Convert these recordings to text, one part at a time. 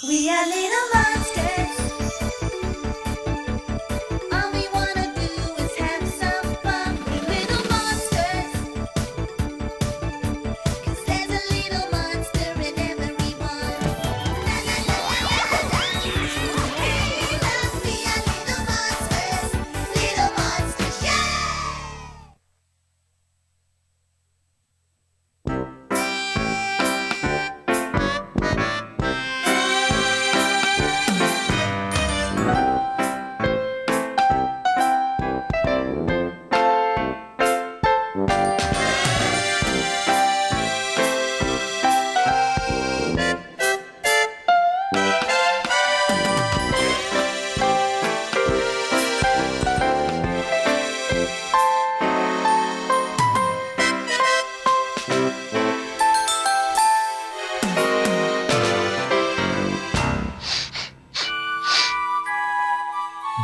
We are little monsters. All we wanna do is have some fun. We're little monsters. 'Cause there's a little monster in everyone. La la la la la la. We are little monsters. Little monsters, yeah!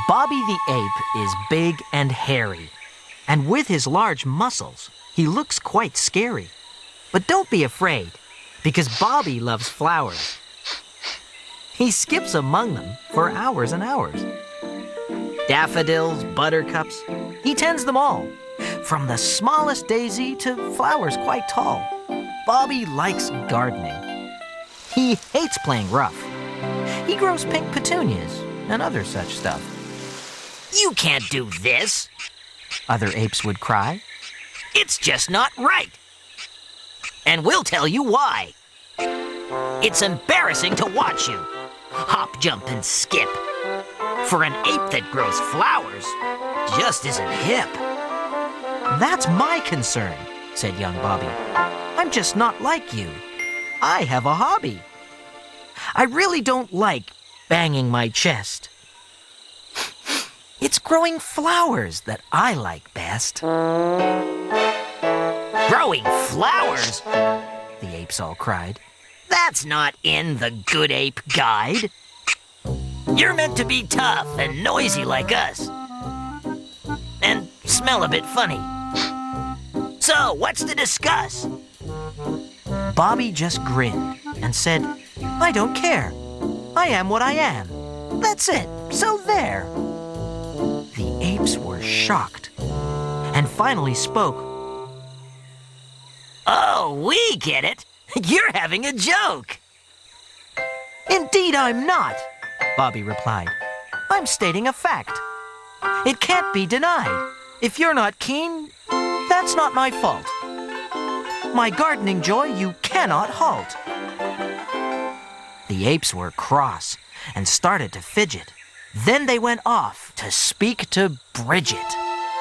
Bobby the ape is big and hairy, and with his large muscles, he looks quite scary. But don't be afraid, because Bobby loves flowers. He skips among them for hours and hours. Daffodils, buttercups, he tends them all, from the smallest daisy to flowers quite tall. Bobby likes gardening. He hates playing rough. He grows pink petunias and other such stuff. "You can't do this," other apes would cry. "It's just not right. And we'll tell you why. It's embarrassing to watch you hop, jump, and skip. For an ape that grows flowers just isn't hip." "That's my concern," said young Bobby. "I'm just not like you. I have a hobby. I really don't like banging my chest. It's growing flowers that I like best." "Growing flowers?" the apes all cried. "That's not in the Good Ape Guide. You're meant to be tough and noisy like us. And smell a bit funny. So, what's to discuss?" Bobby just grinned and said, "I don't care. I am what I am. That's it. So there." The apes were shocked and finally spoke. "Oh, we get it. You're having a joke." "Indeed I'm not," Bobby replied. "I'm stating a fact. It can't be denied. If you're not keen, that's not my fault. My gardening joy you cannot halt." The apes were cross and started to fidget. Then they went off to speak to Bridget.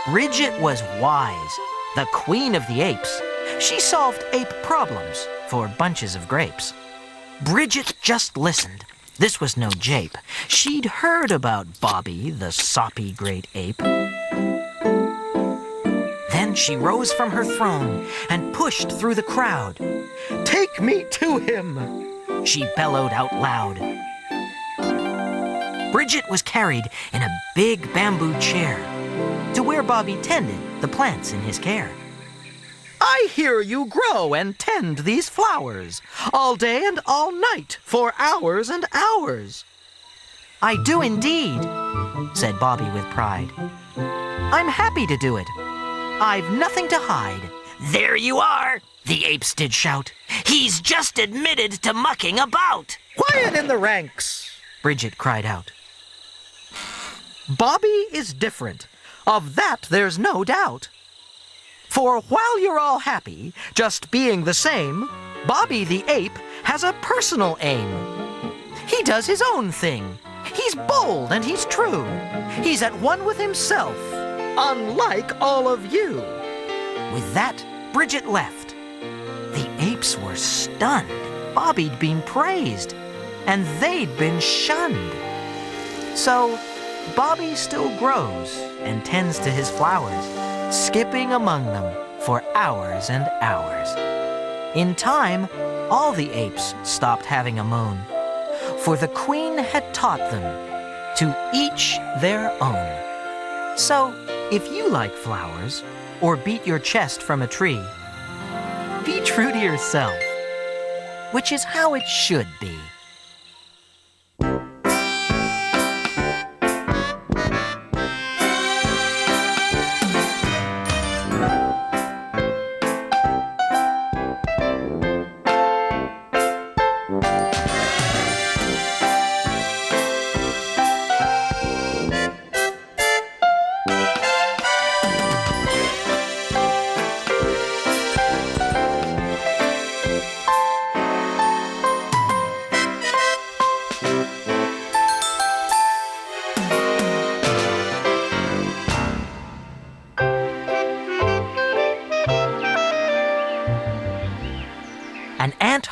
Bridget was wise, the queen of the apes. She solved ape problems for bunches of grapes. Bridget just listened. This was no jape. She'd heard about Bobby, the soppy great ape. Then she rose from her throne and pushed through the crowd. "Take me to him!" she bellowed out loud. Bridget was carried in a big bamboo chair to where Bobby tended the plants in his care. "I hear you grow and tend these flowers all day and all night for hours and hours." "I do indeed," said Bobby with pride. "I'm happy to do it. I've nothing to hide." "There you are," the apes did shout. "He's just admitted to mucking about." "Quiet in the ranks," Bridget cried out. "Bobby is different. Of that there's no doubt. For while you're all happy, just being the same, Bobby the ape has a personal aim. He does his own thing. He's bold and he's true. He's at one with himself, unlike all of you." With that, Bridget left. The apes were stunned. Bobby'd been praised, and they'd been shunned. So, Bobby still grows and tends to his flowers, skipping among them for hours and hours. In time, all the apes stopped having a moan, for the queen had taught them to each their own. So, if you like flowers, or beat your chest from a tree, be true to yourself, which is how it should be.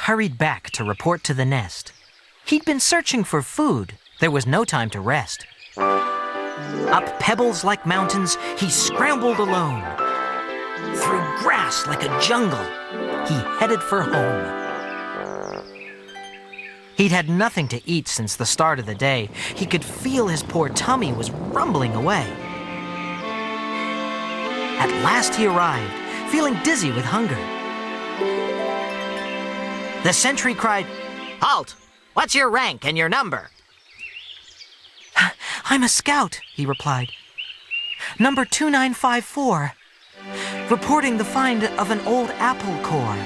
hurried back to report to the nest. He'd been searching for food. There was no time to rest. Up pebbles like mountains, he scrambled alone. Through grass like a jungle, he headed for home. He'd had nothing to eat since the start of the day. He could feel his poor tummy was rumbling away. At last he arrived, feeling dizzy with hunger. The sentry cried, "Halt! What's your rank and your number?" "I'm a scout," he replied. "Number 2954. Reporting the find of an old apple core."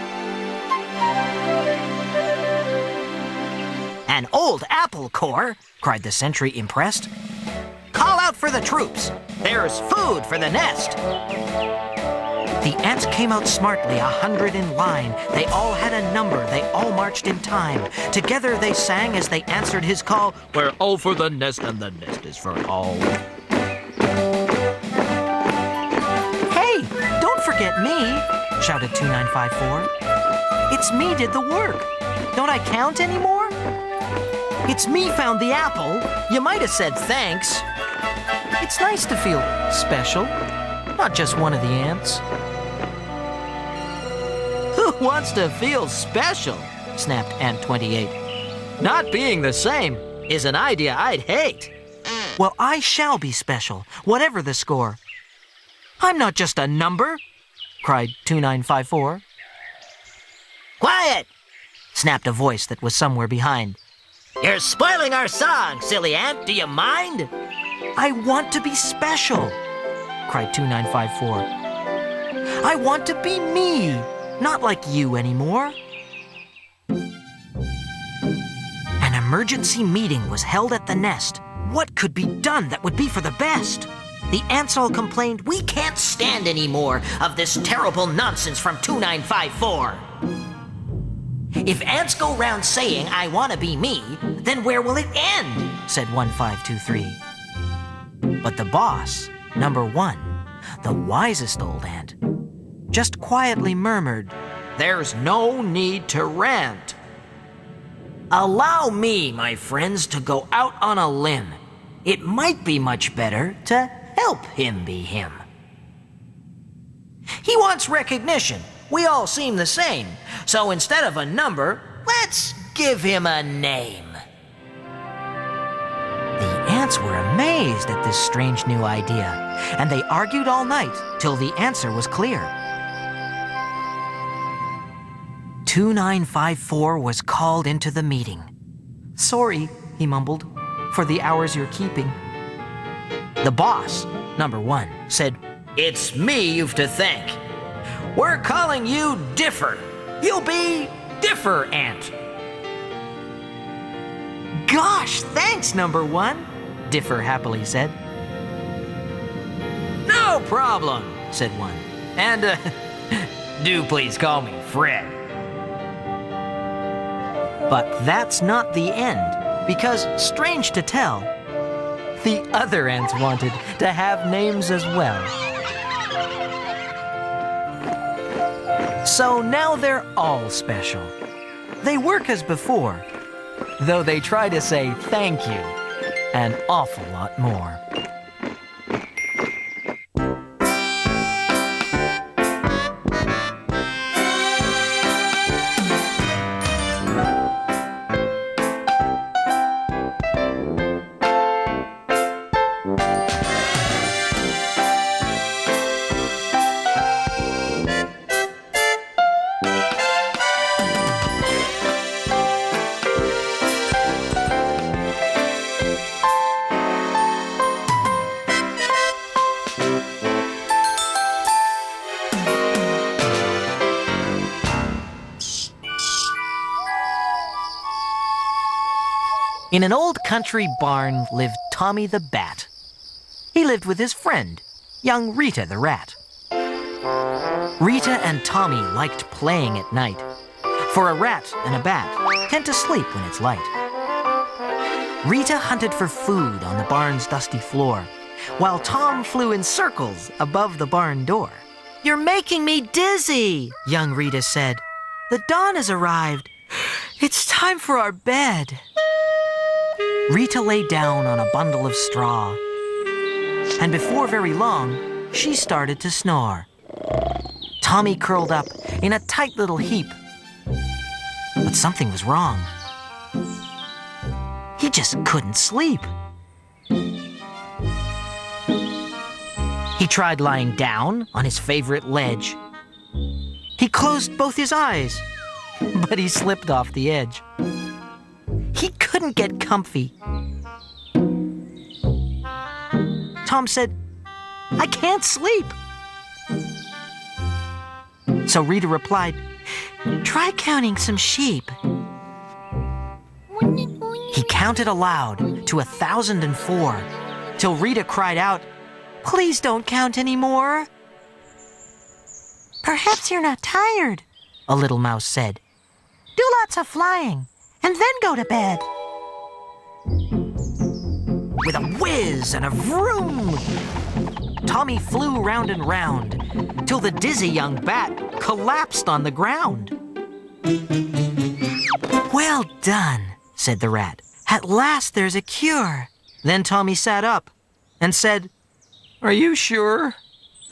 "An old apple core?" cried the sentry, impressed. "Call out for the troops. There's food for the nest." The ants came out smartly, 100 in line. They all had a number, they all marched in time. Together they sang as they answered his call, "We're all for the nest, and the nest is for all." "Hey, don't forget me," shouted 2954. "It's me did the work. Don't I count anymore? It's me found the apple. You might have said thanks." It's nice to feel special, not just one of the ants. "Who wants to feel special?" snapped Ant 28. "Not being the same is an idea I'd hate." "Well, I shall be special, whatever the score." "I'm not just a number," cried 2954. "Quiet!" snapped a voice that was somewhere behind. "You're spoiling our song, silly ant. Do you mind?" "I want to be special," cried 2954. "I want to be me, not like you anymore." An emergency meeting was held at the nest. What could be done that would be for the best? The ants all complained, "We can't stand any more of this terrible nonsense from 2954. If ants go round saying, 'I want to be me,' then where will it end?" said 1523. But the boss, number 1, the wisest old ant, just quietly murmured, "There's no need to rant. Allow me, my friends, to go out on a limb. It might be much better to help him be him. He wants recognition. We all seem the same. So instead of a number, let's give him a name." The ants were amazed at this strange new idea, and they argued all night till the answer was clear. 2954 was called into the meeting. "Sorry," he mumbled, "for the hours you're keeping." The boss, number 1, said, "It's me you've to thank. We're calling you Differ. You'll be Differ Ant." "Gosh, thanks, number 1, Differ happily said. "No problem," said one. "And do please call me Fred." But that's not the end, because, strange to tell, the other ants wanted to have names as well. So now they're all special. They work as before, though they try to say thank you an awful lot more. In an old country barn lived Tommy the Bat. He lived with his friend, young Rita the Rat. Rita and Tommy liked playing at night, for a rat and a bat tend to sleep when it's light. Rita hunted for food on the barn's dusty floor, while Tom flew in circles above the barn door. "You're making me dizzy," young Rita said. "The dawn has arrived. It's time for our bed. Rita lay down on a bundle of straw, and before very long, she started to snore. Tommy curled up in a tight little heap, but something was wrong. He just couldn't sleep. He tried lying down on his favorite ledge. He closed both his eyes, but he slipped off the edge. He couldn't get comfy. Tom said, "I can't sleep." So Rita replied, "Try counting some sheep." He counted aloud to 1,004 till Rita cried out, "Please don't count anymore." "Perhaps you're not tired," a little mouse said. "Do lots of flying and then go to bed." With a whiz and a vroom, Tommy flew round and round till the dizzy young bat collapsed on the ground. "Well done," said the rat. "At last there's a cure." Then Tommy sat up and said, "Are you sure?"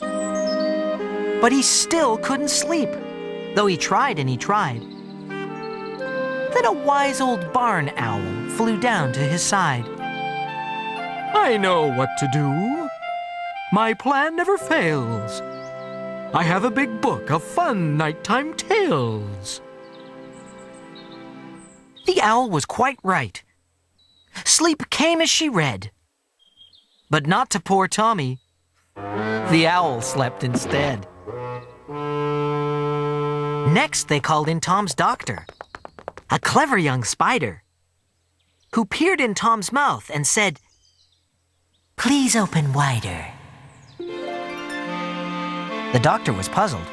But he still couldn't sleep, though he tried and he tried. Then a wise old barn owl flew down to his side. "I know what to do. My plan never fails. I have a big book of fun nighttime tales." The owl was quite right. Sleep came as she read. But not to poor Tommy. The owl slept instead. Next, they called in Tom's doctor, a clever young spider, who peered in Tom's mouth and said, "Please open wider." The doctor was puzzled.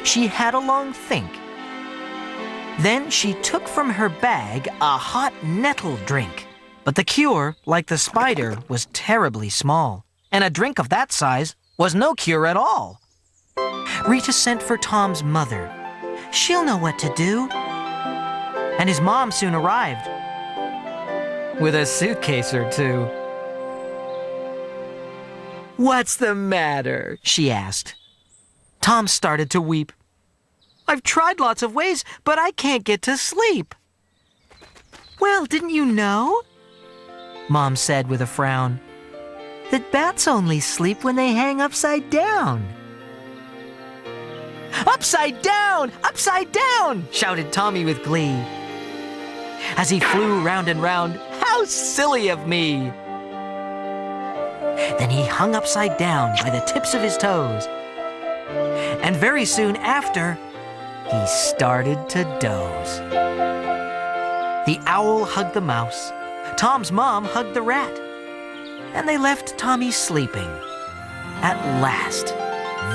She had a long think. Then she took from her bag a hot nettle drink. But the cure, like the spider, was terribly small, and a drink of that size was no cure at all. Rita sent for Tom's mother. "She'll know what to do." And his mom soon arrived, with a suitcase or two. "What's the matter?" she asked. Tom started to weep. "I've tried lots of ways, but I can't get to sleep." "Well, didn't you know?" Mom said with a frown, "that bats only sleep when they hang upside down." "Upside down! Upside down!" shouted Tommy with glee. As he flew round and round, "How silly of me!" Then he hung upside down by the tips of his toes. And very soon after, he started to doze. The owl hugged the mouse. Tom's mom hugged the rat. And they left Tommy sleeping. At last,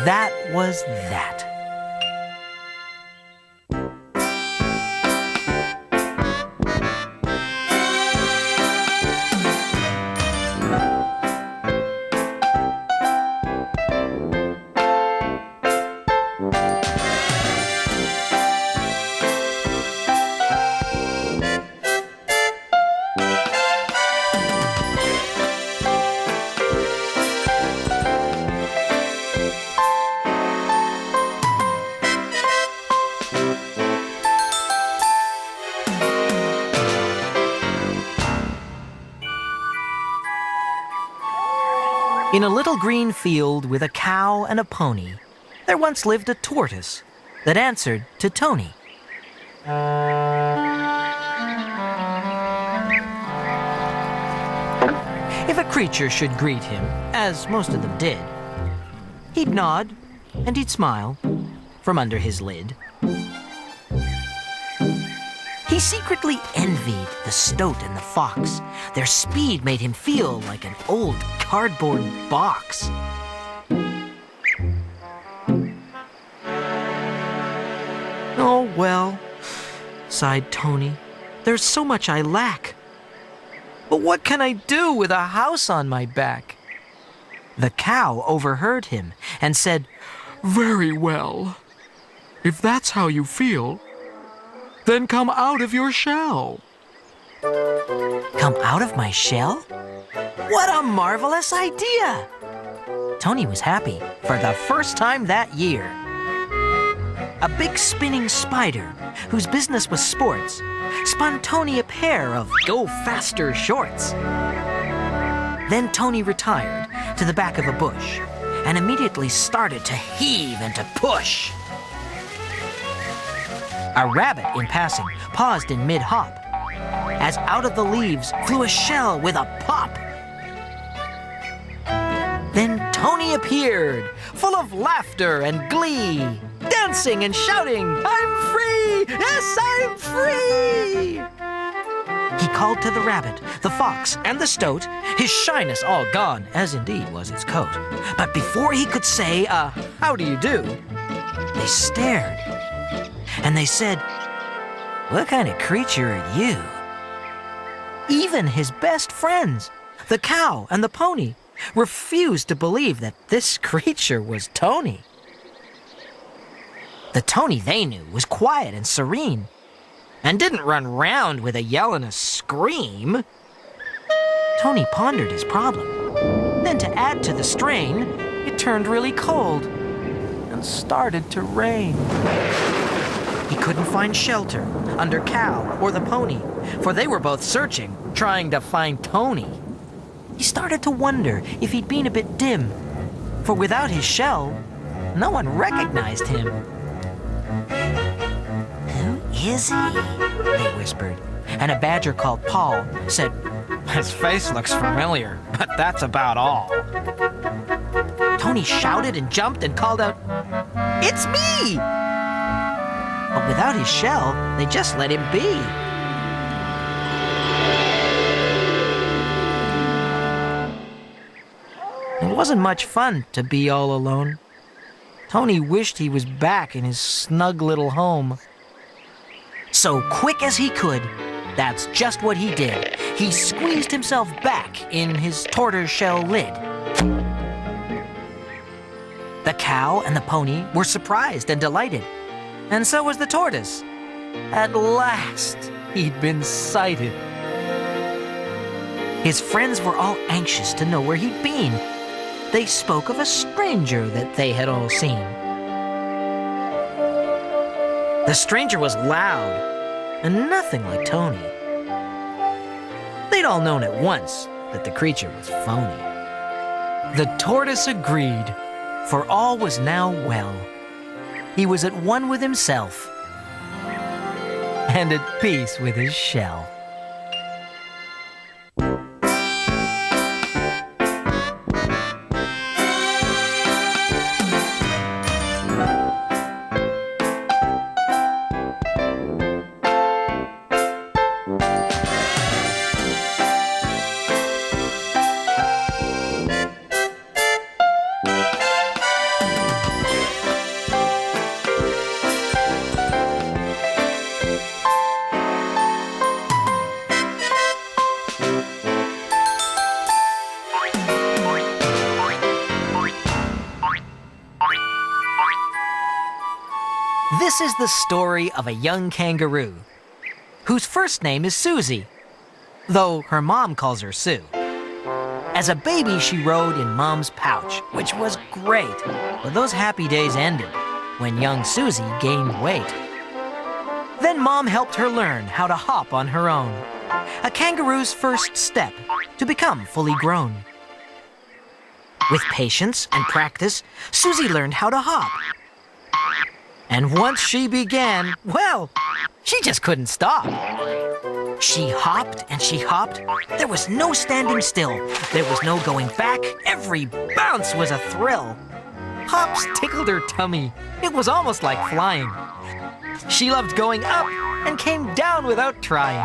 that was that. In a little green field with a cow and a pony, there once lived a tortoise that answered to Tony. If a creature should greet him, as most of them did, he'd nod and he'd smile from under his lid. He secretly envied the stoat and the fox. Their speed made him feel like an old cardboard box. "Oh, well," sighed Tony, "there's so much I lack. But what can I do with a house on my back?" The cow overheard him and said, "Very well. If that's how you feel, Then come out of your shell. Come out of my shell? What a marvelous idea! Tony was happy for the first time that year. A big spinning spider, whose business was sports, spun Tony a pair of Go Faster shorts. Then Tony retired to the back of a bush and immediately started to heave and to push. A rabbit, in passing, paused in mid-hop, as out of the leaves flew a shell with a pop. Then Tony appeared, full of laughter and glee, dancing and shouting, "I'm free! Yes, I'm free!" He called to the rabbit, the fox, and the stoat, his shyness all gone, as indeed was its coat. But before he could say, how do you do, they stared, and they said, "What kind of creature are you?" Even his best friends, the cow and the pony, refused to believe that this creature was Tony. The Tony they knew was quiet and serene, and didn't run round with a yell and a scream. Tony pondered his problem. Then to add to the strain, it turned really cold and started to rain. He couldn't find shelter under cow or the pony, for they were both searching, trying to find Tony. He started to wonder if he'd been a bit dim, for without his shell, no one recognized him. "Who is he?" they whispered, and a badger called Paul said, "His face looks familiar, but that's about all." Tony shouted and jumped and called out, "It's me!" But without his shell, they just let him be. It wasn't much fun to be all alone. Tony wished he was back in his snug little home. So quick as he could, that's just what he did. He squeezed himself back in his tortoiseshell lid. The cow and the pony were surprised and delighted, and so was the tortoise. At last, he'd been sighted. His friends were all anxious to know where he'd been. They spoke of a stranger that they had all seen. The stranger was loud and nothing like Tony. They'd all known at once that the creature was phony. The tortoise agreed, for all was now well. He was at one with himself and at peace with his shell. This is the story of a young kangaroo whose first name is Susie, though her mom calls her Sue. As a baby, she rode in Mom's pouch, which was great, but those happy days ended when young Susie gained weight. Then Mom helped her learn how to hop on her own, a kangaroo's first step to become fully grown. With patience and practice, Susie learned how to hop. And once she began, well, she just couldn't stop. She hopped and she hopped. There was no standing still. There was no going back. Every bounce was a thrill. Hops tickled her tummy. It was almost like flying. She loved going up and came down without trying.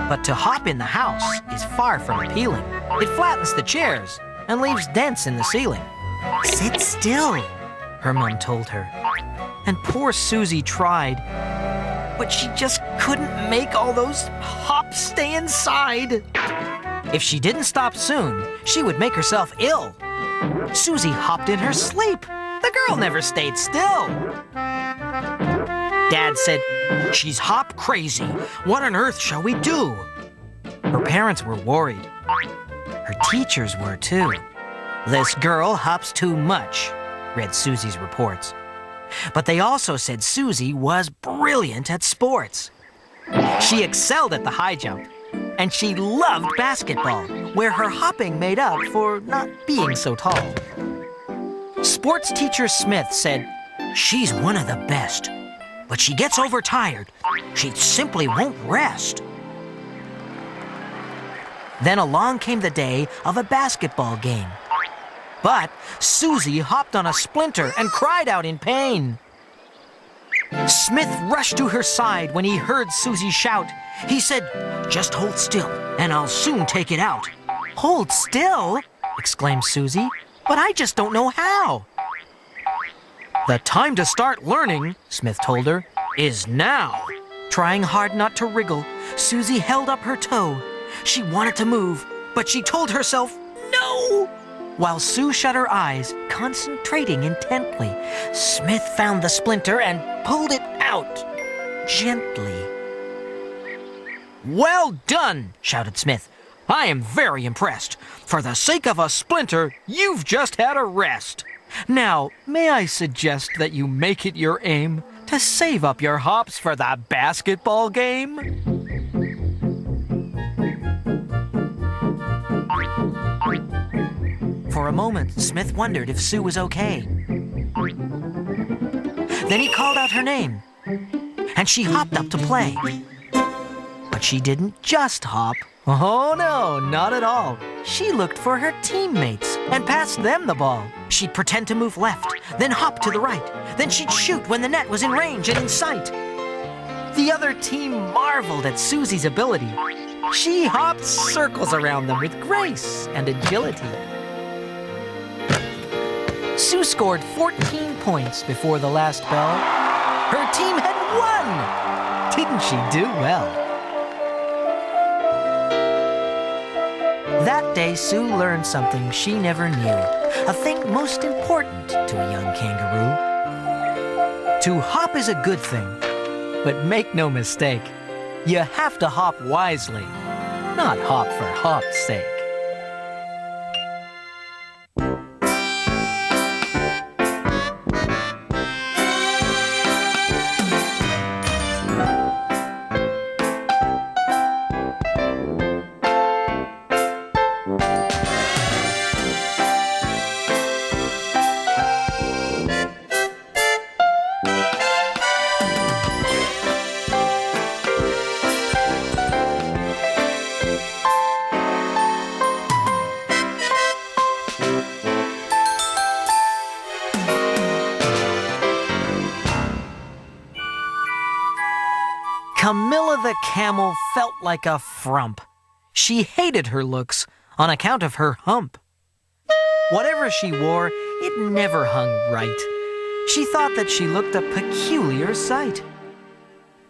But to hop in the house is far from appealing. It flattens the chairs and leaves dents in the ceiling. "Sit still," her mom told her. And poor Susie tried, but she just couldn't make all those hops stay inside. If she didn't stop soon, she would make herself ill. Susie hopped in her sleep. The girl never stayed still. Dad said, "She's hop crazy. What on earth shall we do?" Her parents were worried. Her teachers were too. "This girl hops too much," read Susie's reports. But they also said Susie was brilliant at sports. She excelled at the high jump, and she loved basketball, where her hopping made up for not being so tall. Sports teacher Smith said, "She's one of the best, but she gets overtired. She simply won't rest." Then along came the day of a basketball game. But Susie hopped on a splinter and cried out in pain. Smith rushed to her side when he heard Susie shout. He said, "Just hold still, and I'll soon take it out." "Hold still?" exclaimed Susie. "But I just don't know how." "The time to start learning," Smith told her, "is now." Trying hard not to wriggle, Susie held up her toe. She wanted to move, but she told herself, "No!" While Sue shut her eyes, concentrating intently, Smith found the splinter and pulled it out, gently. "Well done!" shouted Smith. "I am very impressed. For the sake of a splinter, you've just had a rest. Now, may I suggest that you make it your aim to save up your hops for the basketball game?" For a moment, Smith wondered if Sue was okay. Then he called out her name, and she hopped up to play. But she didn't just hop. Oh no, not at all. She looked for her teammates and passed them the ball. She'd pretend to move left, then hop to the right. Then she'd shoot when the net was in range and in sight. The other team marveled at Susie's ability. She hopped circles around them with grace and agility. Sue scored 14 points before the last bell. Her team had won! Didn't she do well? That day, Sue learned something she never knew, a thing most important to a young kangaroo. To hop is a good thing, but make no mistake, you have to hop wisely, not hop for hop's sake. Camilla the camel felt like a frump. She hated her looks on account of her hump. Whatever she wore, it never hung right. She thought that she looked a peculiar sight.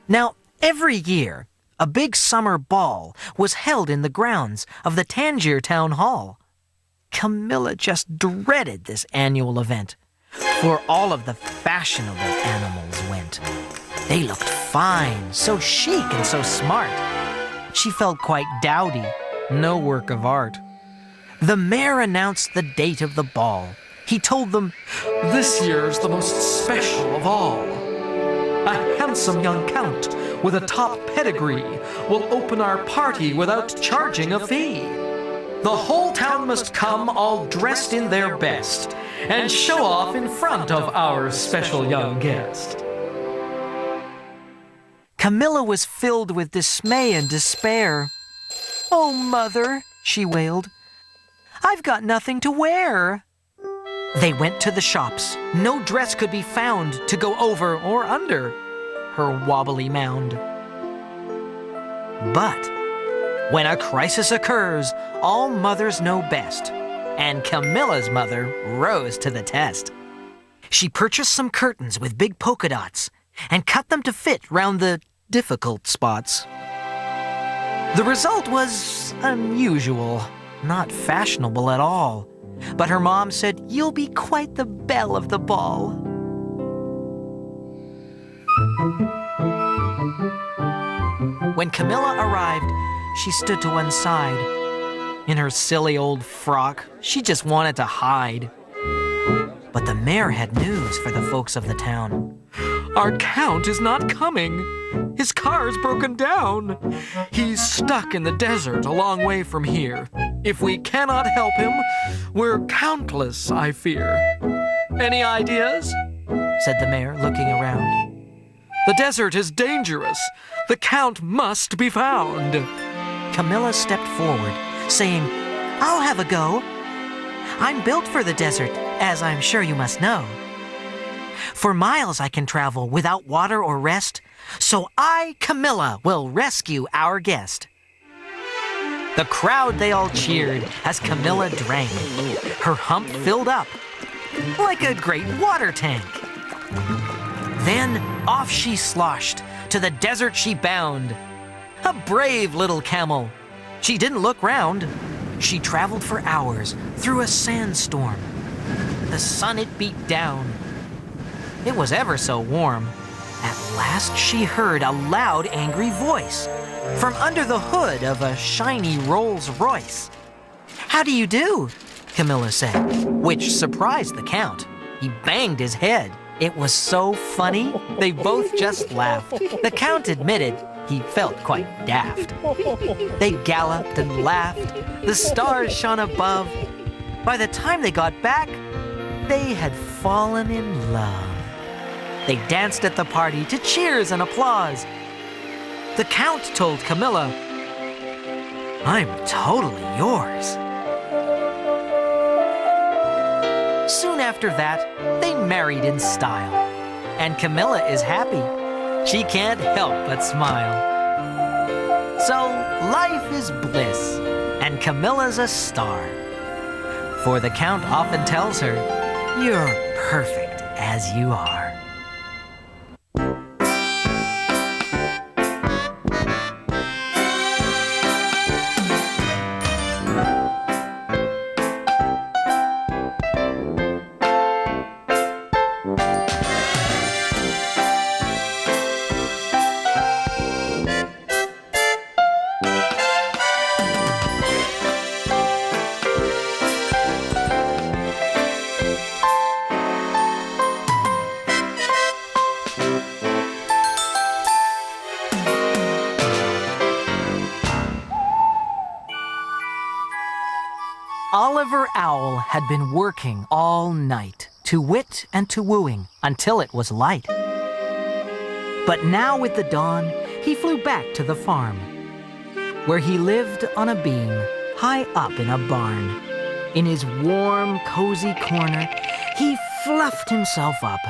Now, every year, a big summer ball was held in the grounds of the Tangier Town Hall. Camilla just dreaded this annual event, for all of the fashionable animals went. They looked fine, so chic and so smart. She felt quite dowdy, no work of art. The mayor announced the date of the ball. He told them, This year's the most special of all. A handsome young count with a top pedigree will open our party without charging a fee. The whole town must come all dressed in their best and show off in front of our special young guest. Camilla was filled with dismay and despair. "Oh, Mother," she wailed, "I've got nothing to wear." They went to the shops. No dress could be found to go over or under her wobbly mound. But when a crisis occurs, all mothers know best, and Camilla's mother rose to the test. She purchased some curtains with big polka dots and cut them to fit round the difficult spots. The result was unusual, not fashionable at all. But her mom said, "You'll be quite the belle of the ball." When Camilla arrived, she stood to one side. In her silly old frock, she just wanted to hide. But the mayor had news for the folks of the town. Our count is not coming. His car's broken down. He's stuck in the desert a long way from here. If we cannot help him, we're countless, I fear. Any ideas? Said the mayor, looking around. The desert is dangerous. The count must be found. Camilla stepped forward, saying, I'll have a go. I'm built for the desert, as I'm sure you must know. For miles I can travel without water or rest, so I, Camilla, will rescue our guest. The crowd, they all cheered as Camilla drank. Her hump filled up like a great water tank. Then off she sloshed, to the desert she bound. A brave little camel. She didn't look round. She traveled for hours through a sandstorm. The sun it beat down. It was ever so warm. At last she heard a loud, angry voice from under the hood of a shiny Rolls Royce. How do you do? Camilla said, which surprised the Count. He banged his head. It was so funny, they both just laughed. The Count admitted he felt quite daft. They galloped and laughed. The stars shone above. By the time they got back, they had fallen in love. They danced at the party to cheers and applause. The Count told Camilla, I'm totally yours. Soon after that, they married in style. And Camilla is happy. She can't help but smile. So life is bliss, and Camilla's a star. For the Count often tells her, you're perfect as you are. Oliver Owl had been working all night, to wit and to wooing, until it was light. But now with the dawn, he flew back to the farm, where he lived on a beam, high up in a barn. In his warm, cozy corner, he fluffed himself up,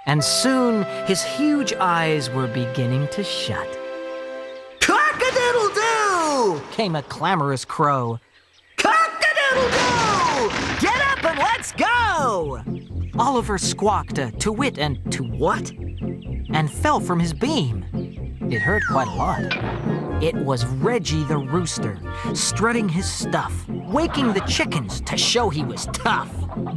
and soon his huge eyes were beginning to shut. Cock-a-doodle-doo! Came a clamorous crow. Cock-a-doodle-doo! Get up and let's go! Oliver squawked a to wit and to what? And fell from his beam. It hurt quite a lot. It was Reggie the rooster, strutting his stuff, waking the chickens to show he was tough.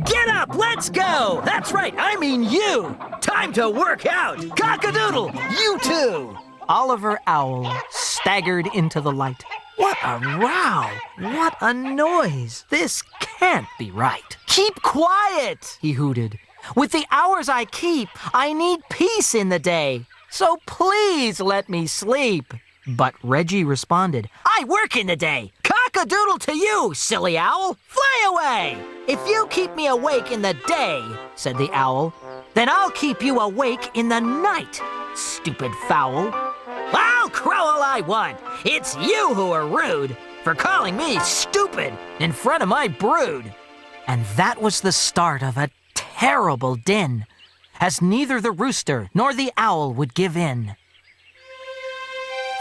Get up, let's go! That's right, I mean you! Time to work out! Cock-a-doodle, you too! Oliver Owl staggered into the light. What a row! What a noise! This can't be right. Keep quiet, he hooted. With the hours I keep, I need peace in the day. So please let me sleep. But Reggie responded, I work in the day. Cock-a-doodle to you, silly owl. Fly away. If you keep me awake in the day, said the owl, then I'll keep you awake in the night, stupid fowl. I'll crow all I want. It's you who are rude for calling me stupid in front of my brood. And that was the start of a terrible din, as neither the rooster nor the owl would give in.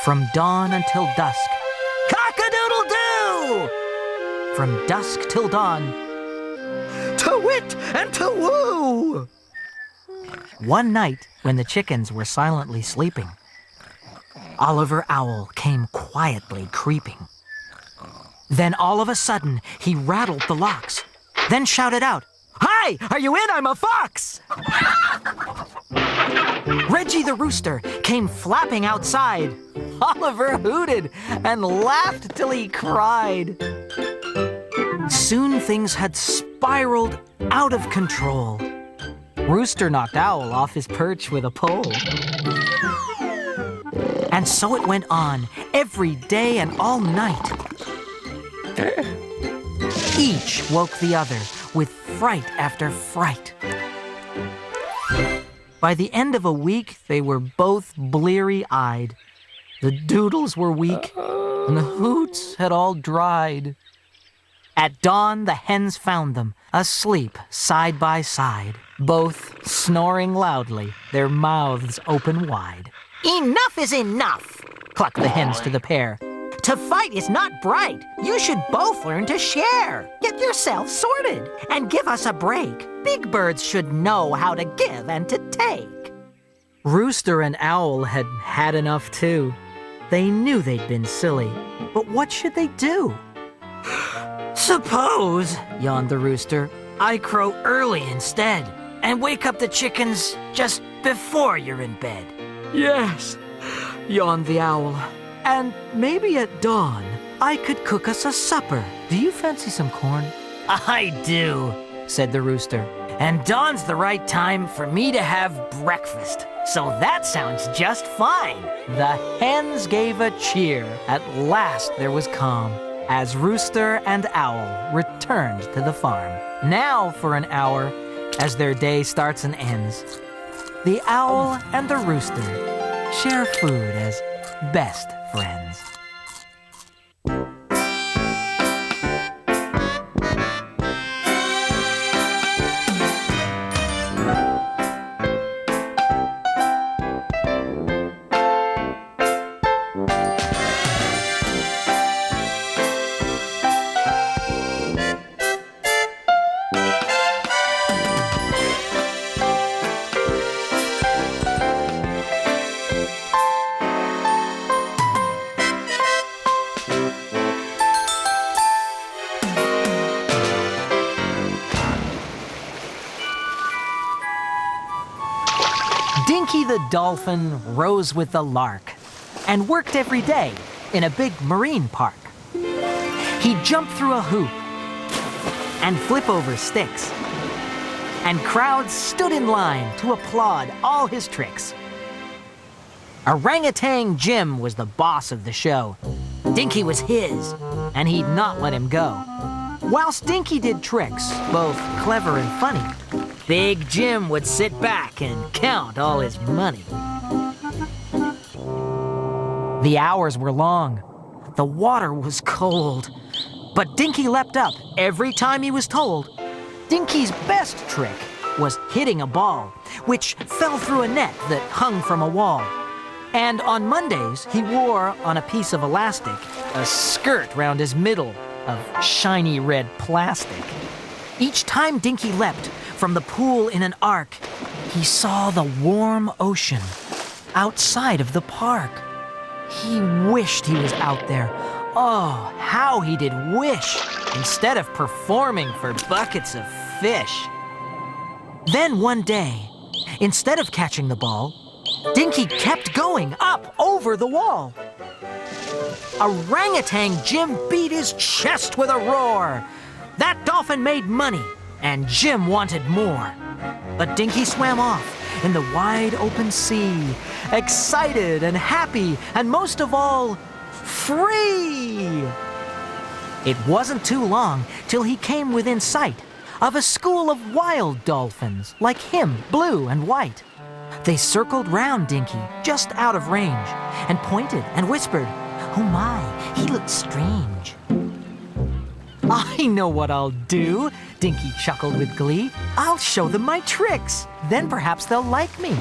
From dawn until dusk, cock-a-doodle-doo! From dusk till dawn, to wit and to woo! One night, when the chickens were silently sleeping, Oliver Owl came quietly creeping. Then all of a sudden, he rattled the locks, then shouted out, Hi, are you in? I'm a fox! Reggie the rooster came flapping outside. Oliver hooted and laughed till he cried. Soon things had spiraled out of control. Rooster knocked Owl off his perch with a pole. And so it went on, every day and all night. Each woke the other with fright after fright. By the end of a week, they were both bleary-eyed. The doodles were weak, and the hoots had all dried. At dawn, the hens found them, asleep side by side, both snoring loudly, their mouths open wide. "Enough is enough," clucked the hens to the pair. "To fight is not bright. You should both learn to share. Get yourselves sorted and give us a break. Big birds should know how to give and to take." Rooster and Owl had had enough too. They knew they'd been silly, but what should they do? "Suppose," yawned the rooster, "I crow early instead and wake up the chickens just before you're in bed." "Yes," yawned the owl, "and maybe at dawn I could cook us a supper. Do you fancy some corn?" "I do," said the rooster, "and dawn's the right time for me to have breakfast. So that sounds just fine." The hens gave a cheer. At last there was calm as Rooster and Owl returned to the farm. Now for an hour, as their day starts and ends, the owl and the rooster share food as best friends. Dinky the dolphin rose with the lark and worked every day in a big marine park. He'd jump through a hoop and flip over sticks, and crowds stood in line to applaud all his tricks. Orangutan Jim was the boss of the show. Dinky was his, and he'd not let him go. Whilst Dinky did tricks, both clever and funny, Big Jim would sit back and count all his money. The hours were long. The water was cold. But Dinky leapt up every time he was told. Dinky's best trick was hitting a ball, which fell through a net that hung from a wall. And on Mondays, he wore on a piece of elastic a skirt round his middle of shiny red plastic. Each time Dinky leapt from the pool in an arc, he saw the warm ocean outside of the park. He wished he was out there. Oh, how he did wish, instead of performing for buckets of fish. Then one day, instead of catching the ball, Dinky kept going up over the wall. Orangutan Jim beat his chest with a roar. That dolphin made money, and Jim wanted more. But Dinky swam off in the wide open sea, excited and happy, and most of all, free. It wasn't too long till he came within sight of a school of wild dolphins, like him, blue and white. They circled round Dinky, just out of range, and pointed and whispered, "Oh my, he looks strange." "I know what I'll do," Dinky chuckled with glee. "I'll show them my tricks. Then perhaps they'll like me."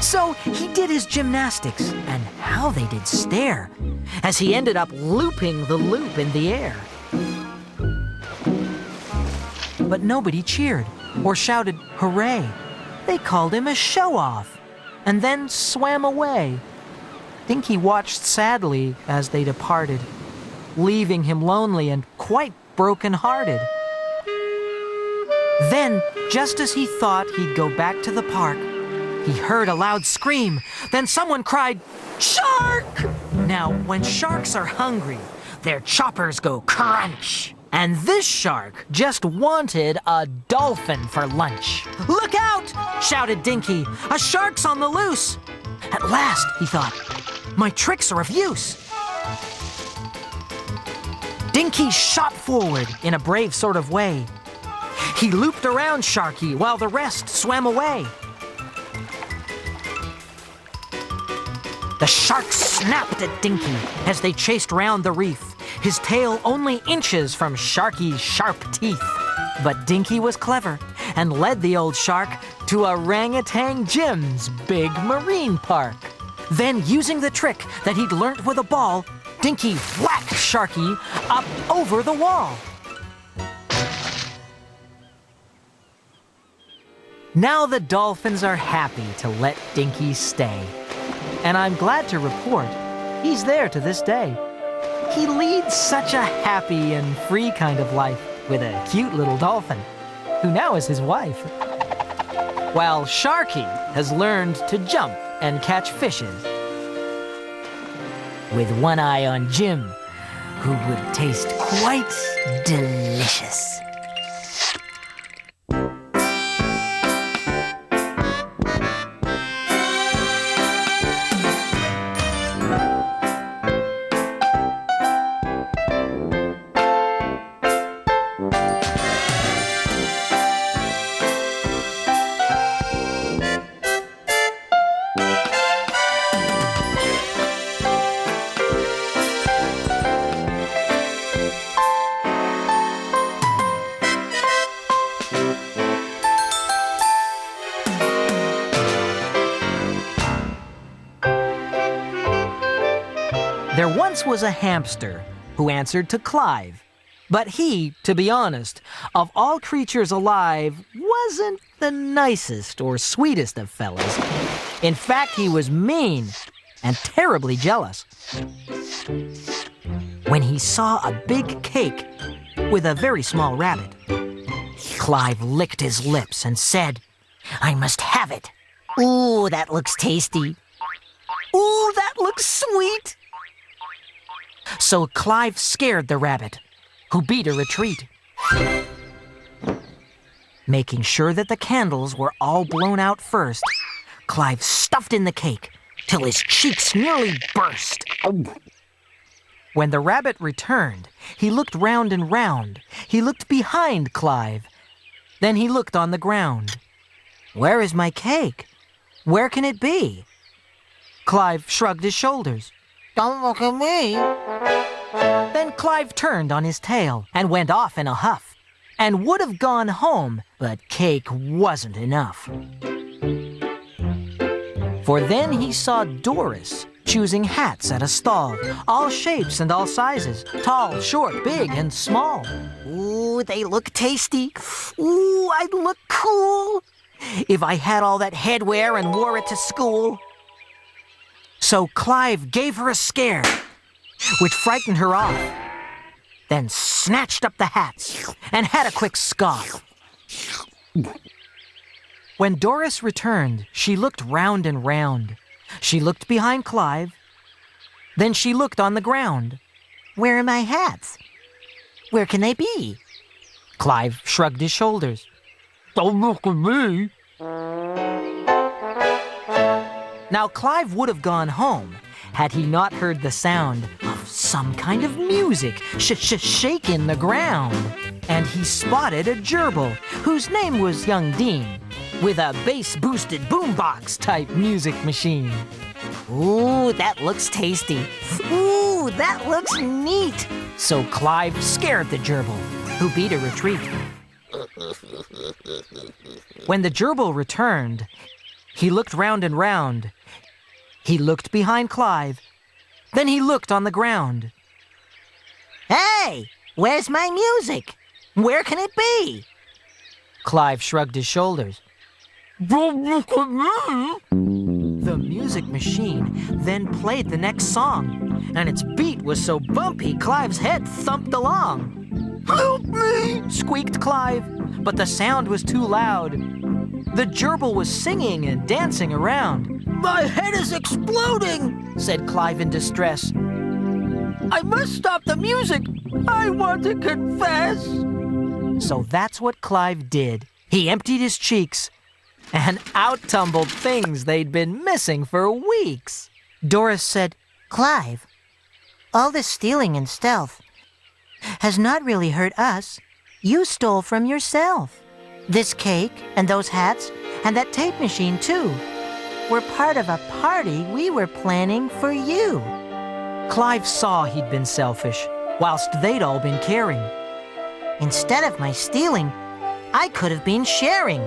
So he did his gymnastics, and how they did stare, as he ended up looping the loop in the air. But nobody cheered or shouted hooray. They called him a show-off, and then swam away. Dinky watched sadly as they departed, leaving him lonely and quite broken-hearted. Then, just as he thought he'd go back to the park, He heard a loud scream. Then someone cried, "Shark!" Now, when sharks are hungry, their choppers go crunch. And this shark just wanted a dolphin for lunch. "Look out!" shouted Dinky. "A shark's on the loose." At last, he thought, my tricks are of use. Dinky shot forward in a brave sort of way. He looped around Sharky while the rest swam away. The shark snapped at Dinky as they chased round the reef, his tail only inches from Sharky's sharp teeth. But Dinky was clever and led the old shark to Orangutan Jim's big marine park. Then, using the trick that he'd learnt with a ball, Dinky whacked Sharky up over the wall. Now the dolphins are happy to let Dinky stay. And I'm glad to report he's there to this day. He leads such a happy and free kind of life with a cute little dolphin, who now is his wife. While Sharky has learned to jump and catch fishes, with one eye on Jim, who would taste quite delicious. There once was a hamster who answered to Clive. But he, to be honest, of all creatures alive, wasn't the nicest or sweetest of fellas. In fact, he was mean and terribly jealous. When he saw a big cake with a very small rabbit, Clive licked his lips and said, "I must have it. Ooh, that looks tasty. Ooh, that looks sweet." So Clive scared the rabbit, who beat a retreat. Making sure that the candles were all blown out first, Clive stuffed in the cake till his cheeks nearly burst. When the rabbit returned, he looked round and round. He looked behind Clive. Then he looked on the ground. "Where is my cake? Where can it be?" Clive shrugged his shoulders. "Don't look at me." Then Clive turned on his tail and went off in a huff, and would have gone home, but cake wasn't enough. For then he saw Doris choosing hats at a stall, all shapes and all sizes, tall, short, big, and small. Ooh, they look tasty. Ooh, I'd look cool if I had all that headwear and wore it to school. So Clive gave her a scare, which frightened her off, then snatched up the hats and had a quick scoff. When Doris returned, she looked round and round. She looked behind Clive. Then she looked on the ground. "Where are my hats? Where can they be?" Clive shrugged his shoulders. "Don't look at me." Now, Clive would have gone home had he not heard the sound of some kind of music shaking the ground. And he spotted a gerbil, whose name was Young Dean, with a bass-boosted boombox type music machine. Ooh, that looks tasty. Ooh, that looks neat. So Clive scared the gerbil, who beat a retreat. When the gerbil returned, he looked round and round. He looked behind Clive. Then he looked on the ground. "Hey, where's my music? Where can it be?" Clive shrugged his shoulders. "Don't look at me." The music machine then played the next song, and its beat was so bumpy Clive's head thumped along. "Help me!" squeaked Clive, but the sound was too loud. The gerbil was singing and dancing around. My head is exploding, said Clive in distress. I must stop the music. I want to confess. So that's what Clive did. He emptied his cheeks, and out tumbled things they'd been missing for weeks. Doris said, Clive, all this stealing and stealth has not really hurt us. You stole from yourself. This cake and those hats and that tape machine too were part of a party we were planning for you. Clive saw he'd been selfish, whilst they'd all been caring. Instead of my stealing, I could have been sharing.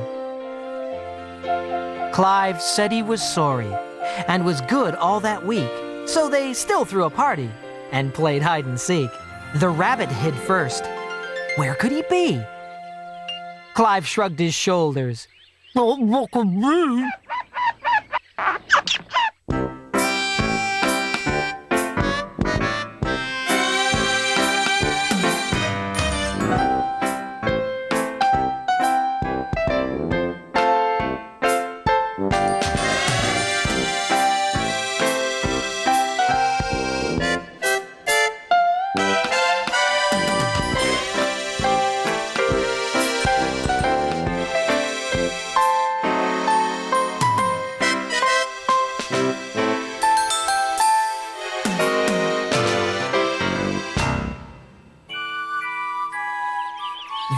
Clive said he was sorry and was good all that week, so they still threw a party and played hide and seek. The rabbit hid first. Where could he be? Clive shrugged his shoulders. "Oh, look at me."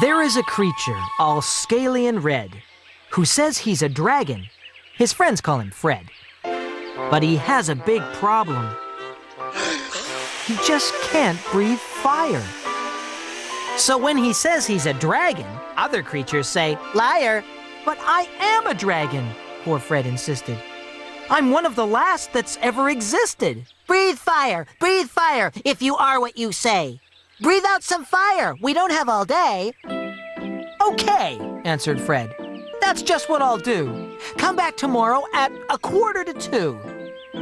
There is a creature all scaly and red who says he's a dragon. His friends call him Fred. But he has a big problem. He just can't breathe fire. So when he says he's a dragon, other creatures say, Liar! "But I am a dragon," poor Fred insisted. "I'm one of the last that's ever existed." Breathe fire! Breathe fire, if you are what you say. Breathe out some fire. We don't have all day. "Okay," answered Fred. "That's just what I'll do. Come back tomorrow at 1:45.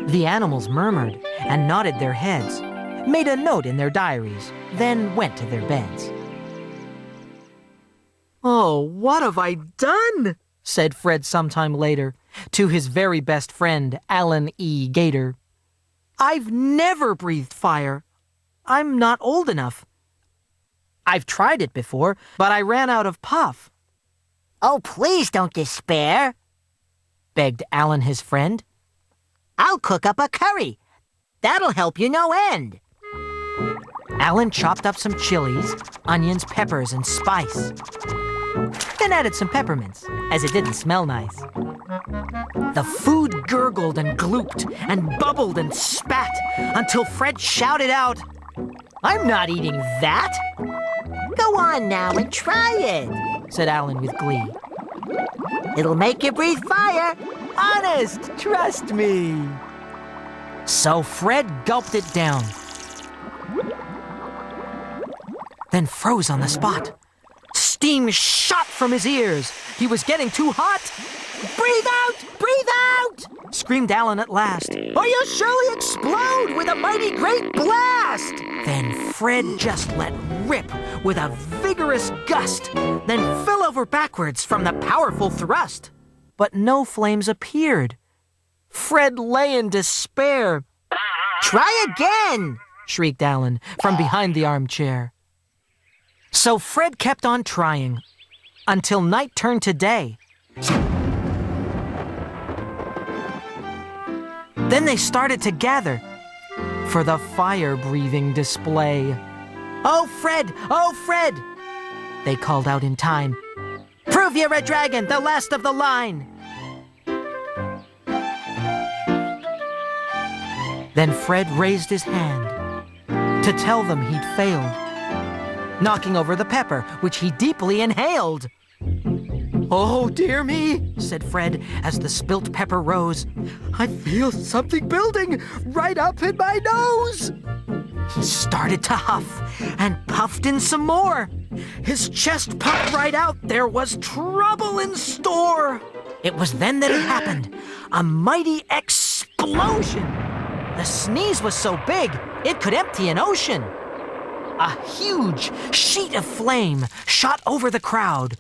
The animals murmured and nodded their heads, made a note in their diaries, then went to their beds. "Oh, what have I done?" said Fred sometime later to his very best friend, Alan E. Gator. "I've never breathed fire. I'm not old enough. I've tried it before, but I ran out of puff," Oh, please don't despair. begged Alan his friend. I'll cook up a curry. That'll help you no end. Alan chopped up some chilies, onions, peppers, and spice. Then added some peppermints, as it didn't smell nice. The food gurgled and glooped and bubbled and spat until Fred shouted out, "I'm not eating that," Go on now and try it. said Alan with glee. It'll make you breathe fire. "Honest, trust me." So Fred gulped it down, then froze on the spot. Steam shot from his ears. He was getting too hot. Breathe out! Breathe out! Screamed Alan at last, Or you'll surely explode with a mighty great blast! Then Fred just let rip with a vigorous gust, then fell over backwards from the powerful thrust. But no flames appeared. Fred lay in despair. Try again! Shrieked Alan from behind the armchair. So Fred kept on trying until night turned to day. Then they started to gather for the fire-breathing display. "Oh, Fred! Oh, Fred!" they called out in time. "Prove you're a dragon, the last of the line!" Then Fred raised his hand to tell them he'd failed, knocking over the pepper, which he deeply inhaled. "Oh, dear me," said Fred as the spilt pepper rose. "I feel something building right up in my nose." He started to huff and puffed in some more. His chest puffed right out. There was trouble in store. It was then that it happened. A mighty explosion. The sneeze was so big, it could empty an ocean. A huge sheet of flame shot over the crowd,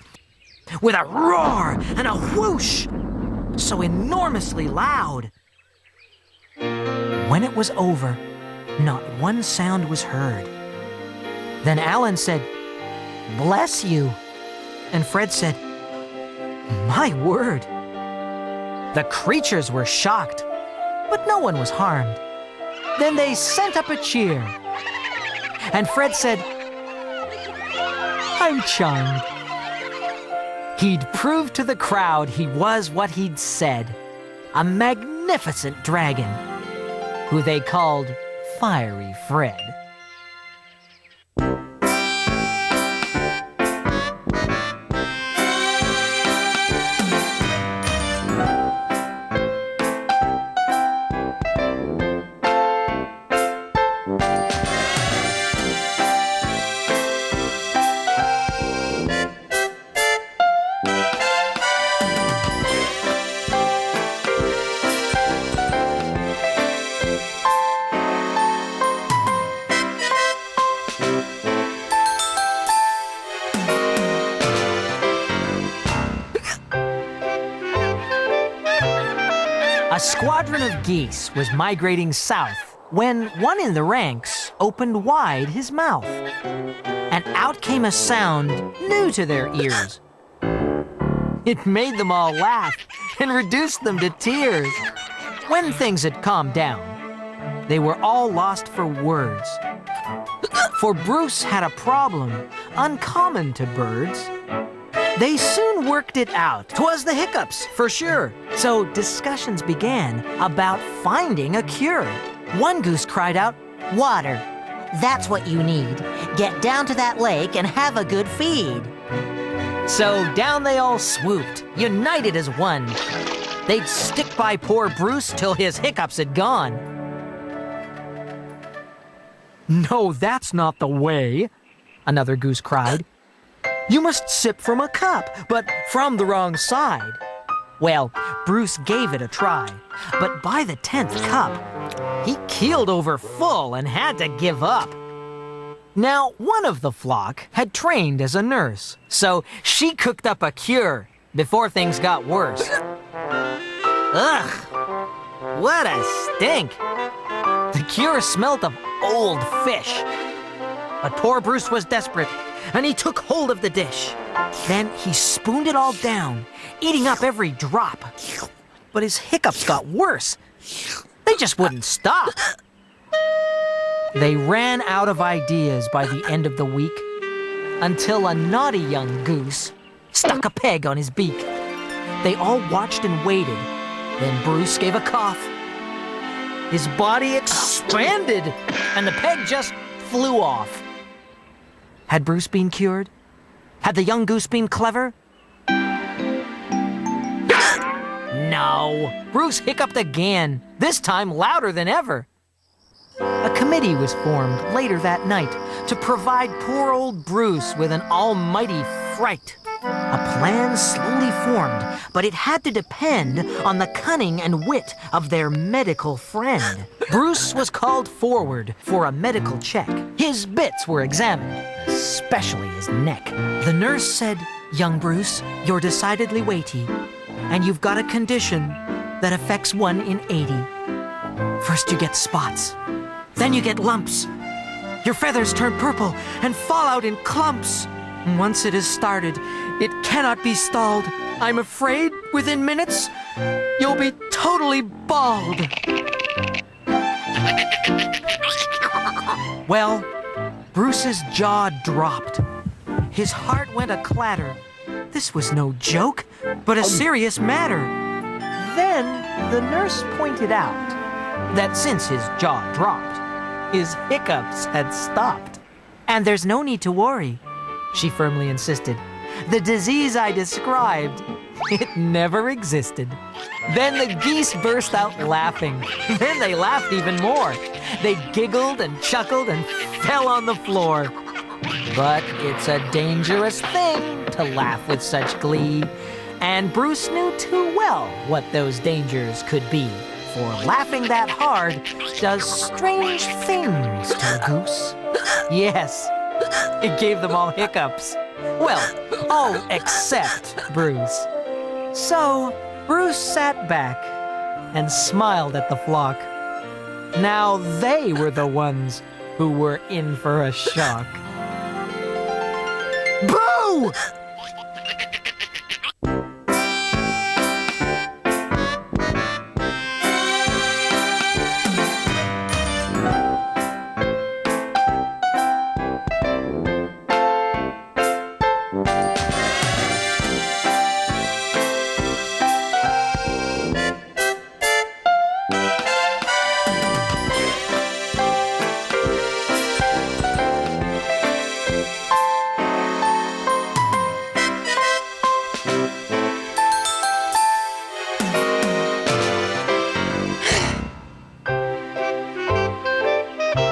with a roar and a whoosh, so enormously loud. When it was over, not one sound was heard. Then Alan said, "Bless you." And Fred said, "My word." The creatures were shocked, but no one was harmed. Then they sent up a cheer. And Fred said, "I'm charmed." He'd proved to the crowd he was what he'd said, a magnificent dragon, who they called Fiery Fred. A squadron of geese was migrating south when one in the ranks opened wide his mouth, and out came a sound new to their ears. It made them all laugh and reduced them to tears. When things had calmed down, they were all lost for words. For Bruce had a problem uncommon to birds. They soon worked it out. 'Twas the hiccups, for sure. So discussions began about finding a cure. One goose cried out, "Water. That's what you need. Get down to that lake and have a good feed." So down they all swooped, united as one. They'd stick by poor Bruce till his hiccups had gone. No, that's not the way, Another goose cried. You must sip from a cup, but from the wrong side. Well, Bruce gave it a try, but by the 10th cup, he keeled over full and had to give up. Now, one of the flock had trained as a nurse, so she cooked up a cure before things got worse. Ugh, what a stink. The cure smelt of old fish. But poor Bruce was desperate, and he took hold of the dish. Then he spooned it all down, eating up every drop. But his hiccups got worse. They just wouldn't stop. They ran out of ideas by the end of the week, until a naughty young goose stuck a peg on his beak. They all watched and waited. Then Bruce gave a cough. His body expanded, and the peg just flew off. Had Bruce been cured? Had the young goose been clever? No. Bruce hiccuped again, this time louder than ever. A committee was formed later that night to provide poor old Bruce with an almighty fright. A plan slowly formed, but it had to depend on the cunning and wit of their medical friend. Bruce was called forward for a medical check. His bits were examined, especially his neck. The nurse said, "Young Bruce, you're decidedly weighty, and you've got a condition that affects 1 in 80. First you get spots, then you get lumps. Your feathers turn purple and fall out in clumps. Once it is started, it cannot be stalled. I'm afraid within minutes, you'll be totally bald." Well, Bruce's jaw dropped. His heart went a-clatter. This was no joke, but a serious matter. Then the nurse pointed out that since his jaw dropped, his hiccups had stopped. "And there's no need to worry," she firmly insisted. "The disease I described, it never existed." Then the geese burst out laughing. Then they laughed even more. They giggled and chuckled and fell on the floor. But it's a dangerous thing to laugh with such glee, and Bruce knew too well what those dangers could be, for laughing that hard does strange things to a goose. Yes, it gave them all hiccups. Well, all except Bruce. So, Bruce sat back and smiled at the flock. Now they were the ones who were in for a shock. Boo!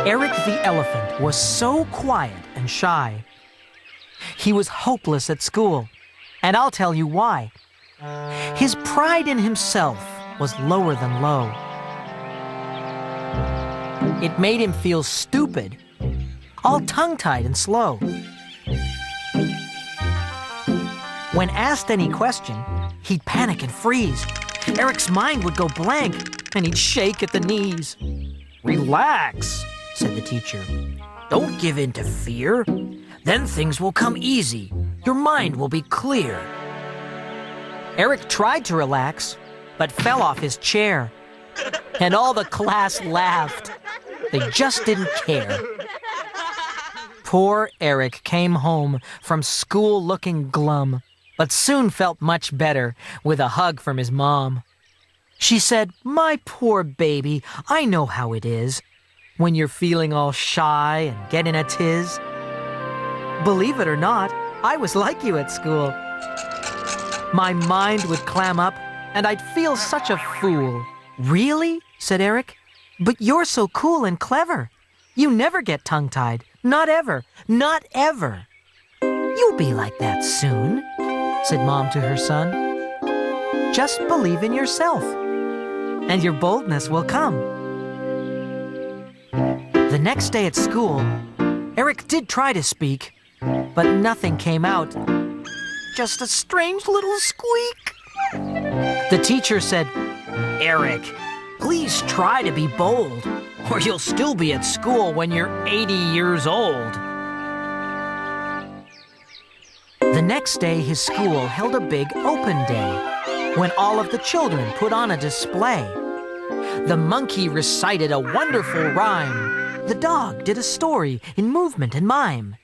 Eric the elephant was so quiet and shy. He was hopeless at school, and I'll tell you why. His pride in himself was lower than low. It made him feel stupid, all tongue-tied and slow. When asked any question, he'd panic and freeze. Eric's mind would go blank, and he'd shake at the knees. "Relax," said the teacher. "Don't give in to fear. Then things will come easy. Your mind will be clear." Eric tried to relax, but fell off his chair. And all the class laughed. They just didn't care. Poor Eric came home from school looking glum, but soon felt much better with a hug from his mom. She said, "My poor baby, I know how it is when you're feeling all shy and get in a tiz. Believe it or not, I was like you at school. My mind would clam up, and I'd feel such a fool." "Really?" said Eric. "But you're so cool and clever. You never get tongue-tied. Not ever. Not ever." "You'll be like that soon," said Mom to her son. "Just believe in yourself, and your boldness will come." The next day at school, Eric did try to speak, but nothing came out. Just a strange little squeak. The teacher said, "Eric, please try to be bold, or you'll still be at school when you're 80 years old." The next day, his school held a big open day, when all of the children put on a display. The monkey recited a wonderful rhyme. The dog did a story in movement and mime.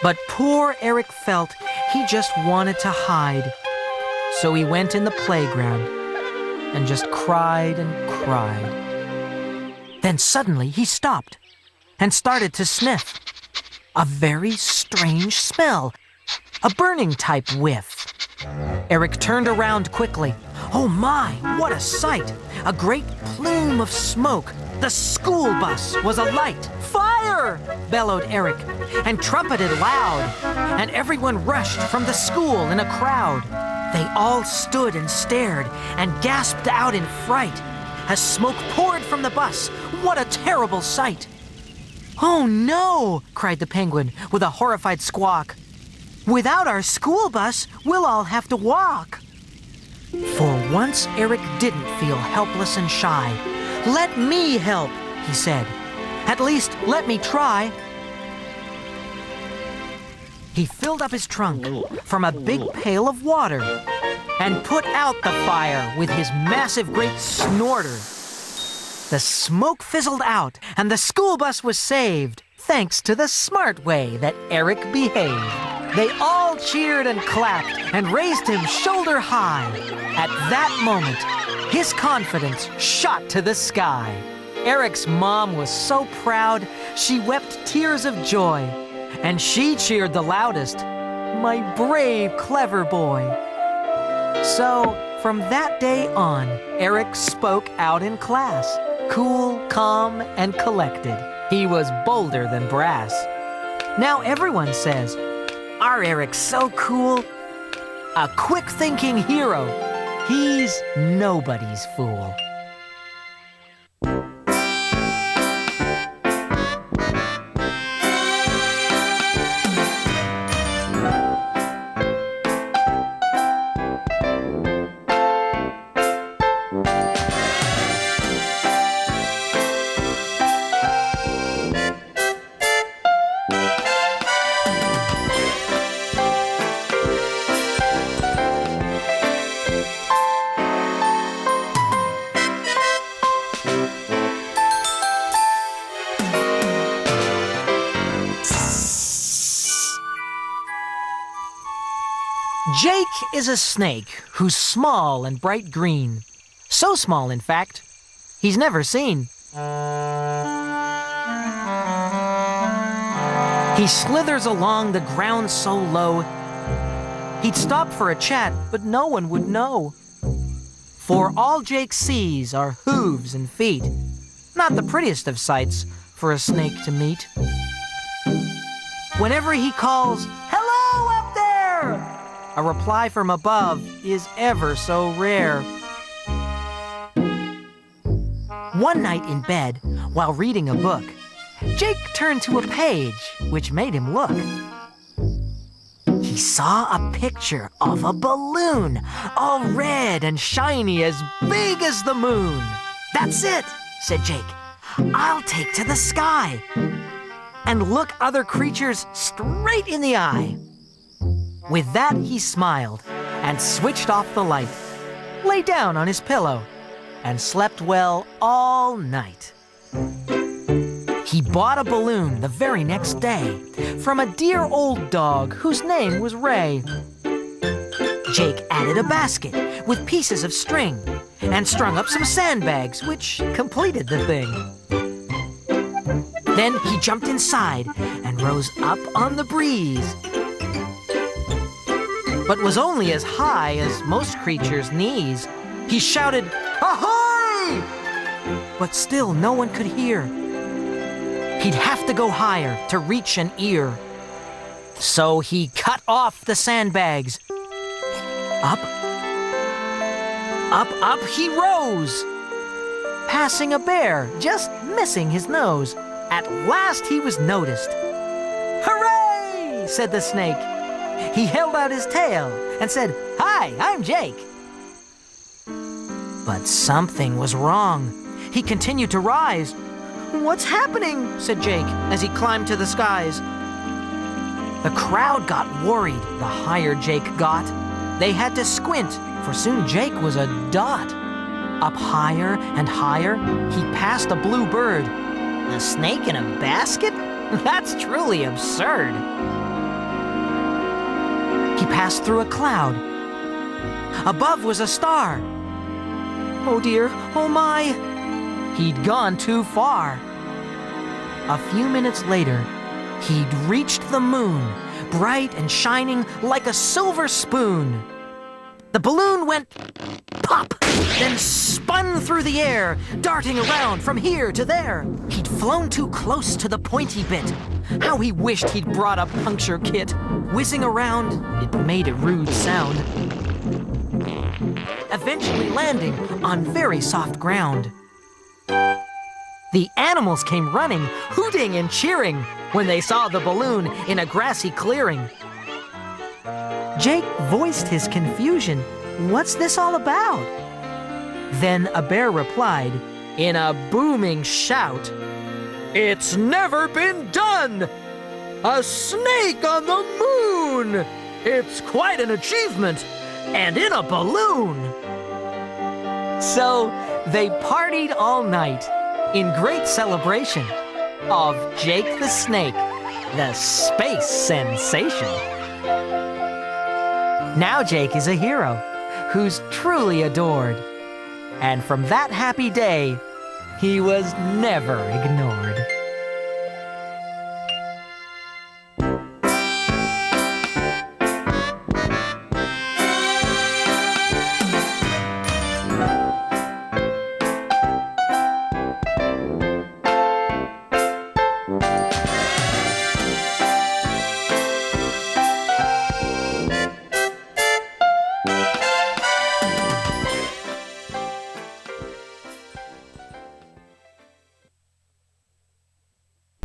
But poor Eric felt he just wanted to hide. So he went in the playground and just cried and cried. Then suddenly he stopped and started to sniff. A very strange smell, a burning type whiff. Eric turned around quickly. Oh my, what a sight! A great plume of smoke. The school bus was alight. "Fire!" bellowed Eric and trumpeted loud. And everyone rushed from the school in a crowd. They all stood and stared and gasped out in fright as smoke poured from the bus. What a terrible sight! "Oh no!" cried the penguin with a horrified squawk. "Without our school bus, we'll all have to walk." For once, Eric didn't feel helpless and shy. "Let me help," he said. "At least, let me try." He filled up his trunk from a big pail of water and put out the fire with his massive great snorter. The smoke fizzled out and the school bus was saved, thanks to the smart way that Eric behaved. They all cheered and clapped and raised him shoulder high. At that moment, his confidence shot to the sky. Eric's mom was so proud, she wept tears of joy. And she cheered the loudest, "My brave, clever boy." So, from that day on, Eric spoke out in class, cool, calm, and collected. He was bolder than brass. Now everyone says, "Our Eric's so cool." A quick-thinking hero. He's nobody's fool. Jake is a snake who's small and bright green. So small, in fact, he's never seen. He slithers along the ground so low, he'd stop for a chat, but no one would know. For all Jake sees are hooves and feet, not the prettiest of sights for a snake to meet. Whenever he calls, "Hello up there!" a reply from above is ever so rare. One night in bed, while reading a book, Jake turned to a page which made him look. He saw a picture of a balloon, all red and shiny, as big as the moon. "That's it," said Jake. "I'll take to the sky and look other creatures straight in the eye." With that, he smiled and switched off the light, lay down on his pillow, and slept well all night. He bought a balloon the very next day from a dear old dog whose name was Ray. Jake added a basket with pieces of string and strung up some sandbags, which completed the thing. Then he jumped inside and rose up on the breeze, but was only as high as most creatures' knees. He shouted, "Ahoy!" but still no one could hear. He'd have to go higher to reach an ear. So he cut off the sandbags. Up, up, up he rose, passing a bear, just missing his nose. At last he was noticed. "Hooray!" said the snake. He held out his tail and said, "Hi, I'm Jake." But something was wrong. He continued to rise. "What's happening?" said Jake as he climbed to the skies. The crowd got worried the higher Jake got. They had to squint, for soon Jake was a dot. Up higher and higher, he passed a blue bird. A snake in a basket? That's truly absurd. He passed through a cloud. Above was a star. Oh dear, oh my! He'd gone too far. A few minutes later, he'd reached the moon, bright and shining like a silver spoon. The balloon went pop, then spun through the air, darting around from here to there. He'd flown too close to the pointy bit. How he wished he'd brought a puncture kit. Whizzing around, it made a rude sound, eventually landing on very soft ground. The animals came running, hooting and cheering when they saw the balloon in a grassy clearing. Jake voiced his confusion. "What's this all about?" Then a bear replied in a booming shout, "It's never been done! A snake on the moon! It's quite an achievement, and in a balloon!" So they partied all night in great celebration of Jake the Snake, the space sensation. Now Jake is a hero who's truly adored. And from that happy day, he was never ignored.